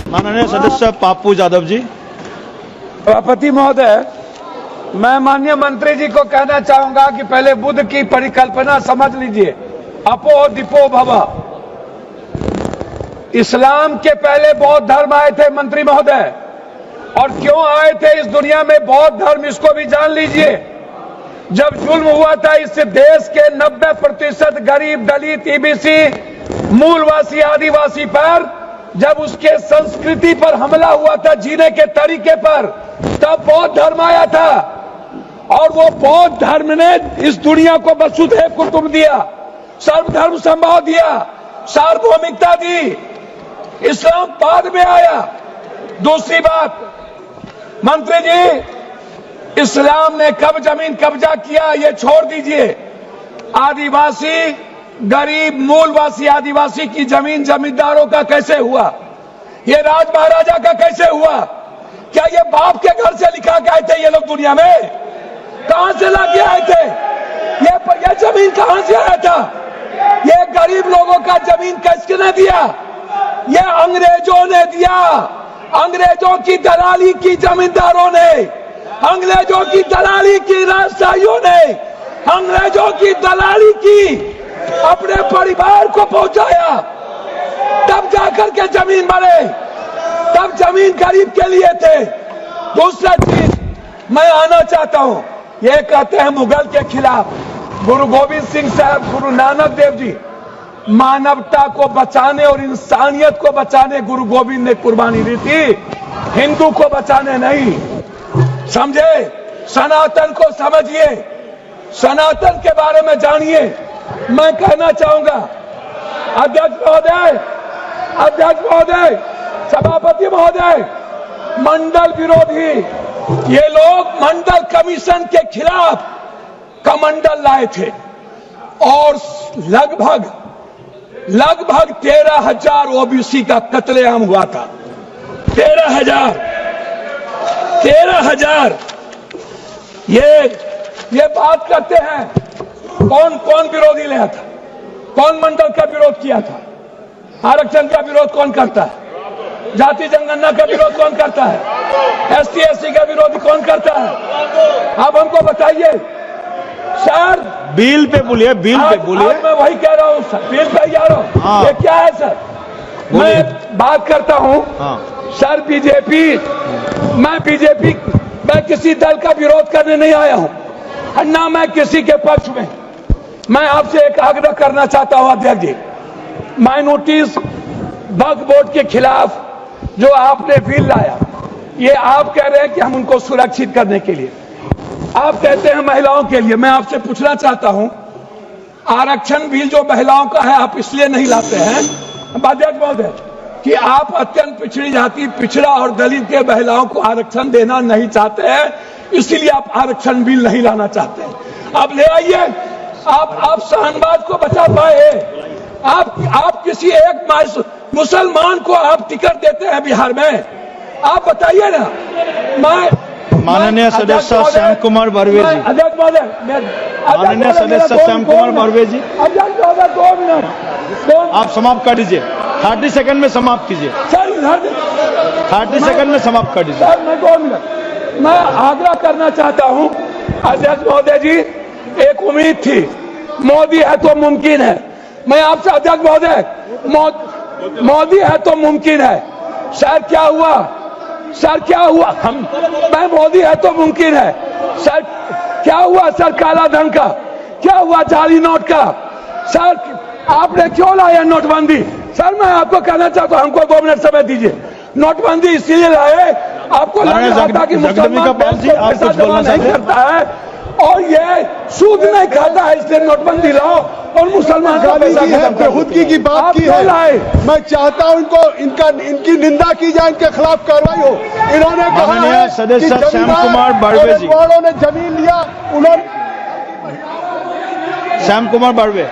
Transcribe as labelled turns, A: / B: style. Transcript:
A: माननीय सदस्य पप्पू यादव जी।
B: सभापति महोदय, मैं माननीय मंत्री जी को कहना चाहूंगा कि पहले बुद्ध की परिकल्पना समझ लीजिए, अपो दीपो भव। इस्लाम के पहले बौद्ध धर्म आए थे मंत्री महोदय, और क्यों आए थे इस दुनिया में बौद्ध धर्म, इसको भी जान लीजिए। जब जुल्म हुआ था इस देश के 90% गरीब, दलित, ईबीसी, मूलवासी, आदिवासी पर, जब उसके संस्कृति पर हमला हुआ था, जीने के तरीके पर, तब बौद्ध धर्म आया था। और वो बौद्ध धर्म ने इस दुनिया को वसुधैव कुटुंब दिया, सर्वधर्म संभाव दिया, सार्वभौमिकता दी। इस्लाम बाद में आया। दूसरी बात, मंत्री जी, इस्लाम ने कब जमीन कब्जा किया ये छोड़ दीजिए। आदिवासी, गरीब, मूलवासी आदिवासी की जमीन जमींदारों का कैसे हुआ? ये राज महाराजा का कैसे हुआ? क्या ये बाप के घर से लिखा के आए थे ये लोग दुनिया में? कहां से लाके आए थे? ये जमीन कहां से आया था? ये गरीब लोगों का जमीन किसने दिया? ये अंग्रेजों ने दिया। अंग्रेजों की दलाली की जमींदारों ने, अंग्रेजों की दलाली की राजशाहियों ने, अंग्रेजों की दलाली की अपने परिवार को पहुंचाया, तब जाकर के जमीन बने, तब जमीन गरीब के लिए थे। दूसरा चीज मैं आना चाहता हूं, ये कहते हैं मुगल के खिलाफ। गुरु गोविंद सिंह साहब, गुरु नानक देव जी, मानवता को बचाने और इंसानियत को बचाने गुरु गोविंद ने कुर्बानी दी थी, हिंदू को बचाने नहीं। समझे? सनातन को समझिए, सनातन के बारे में जानिए। मैं कहना चाहूंगा, अध्यक्ष महोदय, सभापति महोदय, मंडल विरोधी ये लोग मंडल कमीशन के खिलाफ कमंडल लाए थे, और लगभग 13,000 ओबीसी का कत्लेआम हुआ था। 13,000। ये बात करते हैं, कौन विरोधी लाया था? कौन मंडल का विरोध किया था? आरक्षण का विरोध कौन करता है? जाति जनगणना का विरोध कौन करता है? ST SC का विरोध कौन करता है? आप हमको बताइए सर।
A: बिल पे बोलिए, बिल पे बोलिए।
B: मैं वही कह रहा हूँ सर, बिल पे जा रहा हूँ।
A: हाँ।
B: ये क्या है सर? मैं बात करता हूँ।
A: हाँ।
B: सर मैं किसी दल का विरोध करने नहीं आया हूँ, ना मैं किसी के पक्ष में। मैं आपसे एक आग्रह करना चाहता हूँ अध्यक्ष जी, माइनॉरिटीज वक्फ बोर्ड के खिलाफ जो आपने बिल लाया, ये आप कह रहे हैं कि हम उनको सुरक्षित करने के लिए, आप कहते हैं महिलाओं के लिए। मैं आपसे पूछना चाहता हूं, आरक्षण बिल जो महिलाओं का है आप इसलिए नहीं लाते हैं अध्यक्ष महोदय कि आप अत्यंत पिछड़ी जाति, पिछड़ा और दलित के महिलाओं को आरक्षण देना नहीं चाहते हैं, इसीलिए आप आरक्षण बिल नहीं लाना चाहते हैं। आप ले आइए। आप शाहनवाज को बचा पाए। आप किसी एक मुसलमान को आप टिकट देते हैं बिहार में? आप बताइए ना।
A: माननीय सदस्य श्याम कुमार बर्वे जी।
B: अध्यक्ष महोदय,
A: माननीय सदस्य श्याम कुमार बर्वे जी,
B: अध्यक्ष महोदय 2 मिनट
A: आप समाप्त कर दीजिए। 30 सेकंड में समाप्त कीजिए।
B: सर, इधर
A: 30 सेकंड में समाप्त कर दीजिए।
B: सर, मैं 2 मिनट मैं आग्रह करना चाहता हूं अध्यक्ष महोदय जी। एक उम्मीद थी, मोदी है तो मुमकिन है। मैं आपसे अध्यक्ष महोदय, मोदी है तो मुमकिन है। सर क्या हुआ? सर क्या हुआ? मैं मोदी है तो मुमकिन है। सर क्या हुआ? सर काला धन का क्या हुआ? जाली नोट का? सर आपने क्यों लाया नोटबंदी? सर मैं आपको कहना चाहता हूं, हमको 2 मिनट समय दीजिए। नोटबंदी इसलिए लाए, आपको लग रहा था कि मुसलमान पैसा जमा नहीं करता है और ये सूद नहीं खाता है, इसलिए नोटबंदी लाओ और मुसलमान का पैसा
C: बेखुदगी की बात की है। मैं चाहता हूं इनकी निंदा की जाए, इनके खिलाफ कार्रवाई हो। इन्होंने कहा है
A: सदस्य श्याम कुमार बर्वे जी,
C: ने जमीन लिया, उन्होंने
A: श्याम कुमार बर्वे।